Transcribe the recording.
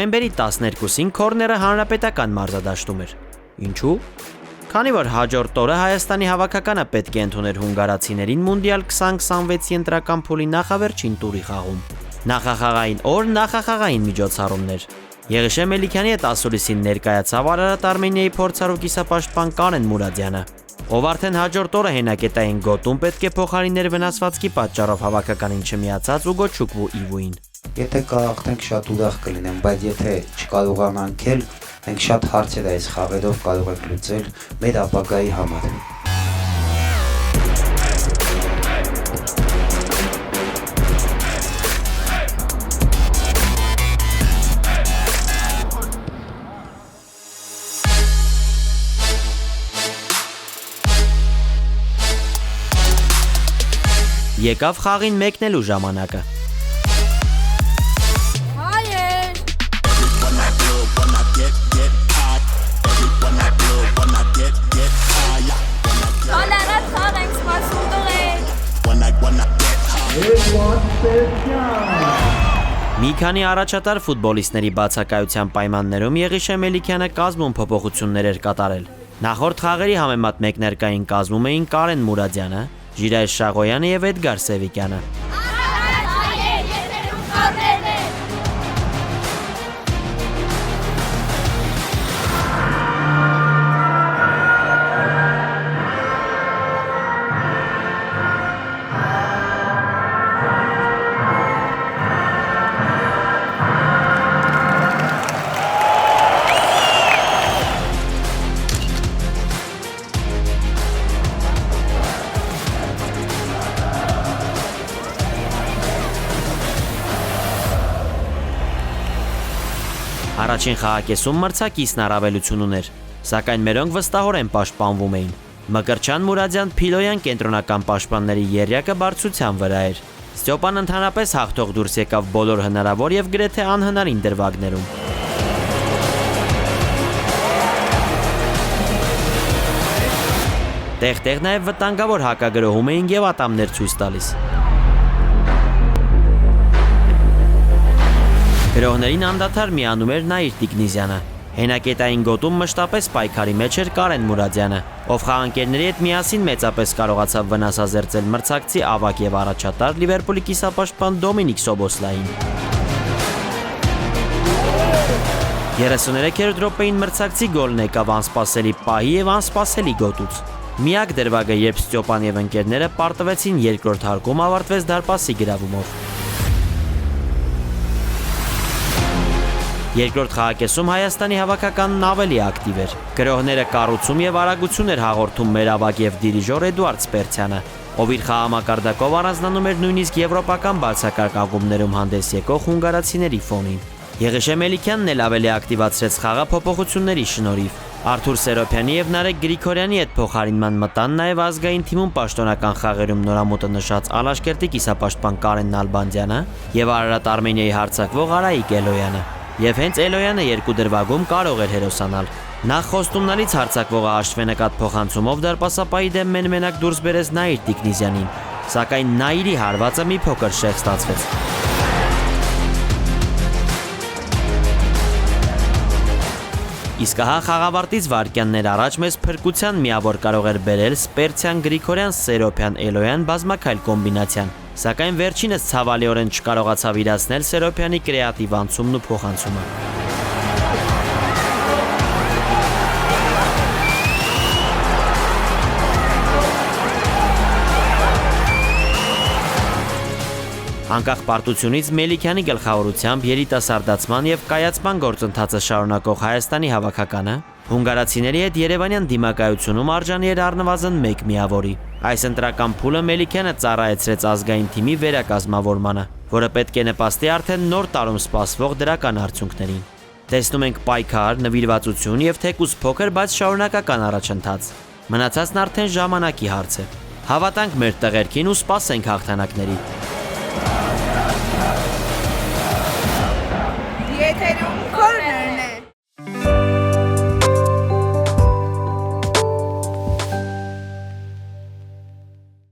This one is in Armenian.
Նոյեմբերի 12-ին քորները հանրապետական մարզադաշտում էր։ Ինչու՞։ Քանի որ հաջորդ օրը Հայաստանի հավաքականը պետք է ընդուներ հունգարացիներին Մունդիալ 2026 ընտրական փուլի նախավերջին տուրի խաղում։ Նախախաղային օր նախախաղային միջոցառումներ։ Եղիշե Մելիքյանի հետ ասուլիսին ներկայացավ Արարատ Արմենիայի փորձառու կիսապաշտպան Կարեն Մուրադյանը, ով արդեն հաջորդ օրը հենակետային գոտում պետք է փոխարիներ վնասվածքի պատճառով հավաքականին չմիացած Ուգո Չուկվու Իվուին։ Եթե կարողանանք շատ ուրախ կլինենք, բայց եթե չկարողանանք էլ, մենք շատ հարցեր այս խաղերով կարող ենք լուծել մեր ապագայի համար։ Եկավ խաղին մեկնելու ժամանակը։ Մի քանի առաջատար ֆուտբոլիստների բացակայության պայմաններում Եղիշե Մելիքյանը կազմում փոփոխություններ էր կատարել։ Նախորդ խաղերի համեմատ մեկներկային կազմում էին Կարեն Մուրադյանը, Ժիրայր Շաղոյանը և Էդգար Սևիկյանը։ Առաջին խաղակեսում մրցակիցն առավելություն ուներ, սակայն մերոնք վստահորեն պաշտպանվում էին։ Մկրտչյան, Մուրադյան, Փիլոյան կենտրոնական պաշտպանների եռյակը բարձրության վրա էր։ Ստյոպան ընդհանրապես հաղթող դուրս եկավ բոլոր հնարավոր և գրեթե անհնարին դրվագներում։ Տեղ-տեղ նաև վտանգավոր հակագրոհում էին և ատամներ ցույց տալիս։ Գրողներին անդադար միանում էր Նաիր Տիկնիզյանը։ Հենակետային գոտում մշտապես պայքարի մեջ էր Կարեն Մուրադյանը, ով խաղանկերների հետ միասին մեծապես կարողացավ վնասազերծել մրցակցի ավագ և առաջատար Լիվերպուլի կիսապաշտպան Դոմինիկ Սոբոսլային։ 33-րդ րոպեին մրցակցի գոլն եկավ անսպասելի պահի և անսպասելի գոտուց։ Միակ դրվագը, երբ Ստյոպան և ընկերները պարտվեցին երկրորդ հարկում, ավարտվեց դարպասի գրավումով։ Երկրորդ խաղակեսում Հայաստանի հավաքականն ավելի ակտիվ էր։ Գրողները կառուցում և արագություն էր հաղորդում մեր ավագ և դիրիժոր Էդուարդ Սպերցյանը, ով իր խաղամակարդակով առանձնանում էր նույնիսկ եվրոպական բարձրակարգ ակումբներում հանդես եկող հունգարացիների ֆոնին։ Եղիշե Մելիքյանն էլ ավելի ակտիվացրեց խաղը փոփոխությունների շնորհիվ։ Արթուր Սերոփյանի և Նարեկ Գրիգորյանի հետ փոխարինման մտան նաև ազգային թիմում պաշտոնական խաղերում նորամուտը նշած Ալաշկերտի կիսապաշտպան Կարեն Նալբանդյանը և Արարատ Արմենիայի հարձակվող Արայիկ Էլոյանը։ Եվ հենց Էլոյանը երկու դրվագում կարող էր հերոսանալ։ Նախ խոստումնալից հարձակվողը հաշվենկատ փոխանցումով դարպասապահի դեմ մեն-մենակ դուրս բերեց Նաիր Տիկնիզյանին, սակայն Նաիրի հարվածը մի փոքր շեղ ստացվեց։ Իսկ ահա խաղավարտից վայրկյաններ առաջ մեզ փրկության միավոր կարող էր բերել Սպերցյան, Գրիգորյան, Սերոփյան, Էլոյան բազմաքայլ կոմբինացիան, սակայն վերջինս ցավալիորեն չկարողացավ իրացնել Սերոփյանի կրեատիվ անցումն ու փոխանցումը։ Անկախ պարտությունից Մելիքյանի գլխավորությամբ երիտասարդացման և կայացման գործընթացը շարունակող Հայաստանի հավաքականը հունգարացիների հետ երևանյան դիմակայությունում արժանի էր առնվազն մեկ միավորի։ Այս ընտրական փուլը Մելիքյանը ծառայեցրեց ազգային թիմի վերակազմավորմանը, որը պետք է նպաստի արդեն նոր տարում սպասվող դրական արդյունքներին։ Տեսնում ենք պայքար, նվիրվածություն և թեկուզ փոքր, բայց շարունակական առաջընթաց։ Մնացածն արդեն ժամանակի հարց է։ Հավատանք մեր տղերքին ու սպասենք հաղթանակների։ Եթերում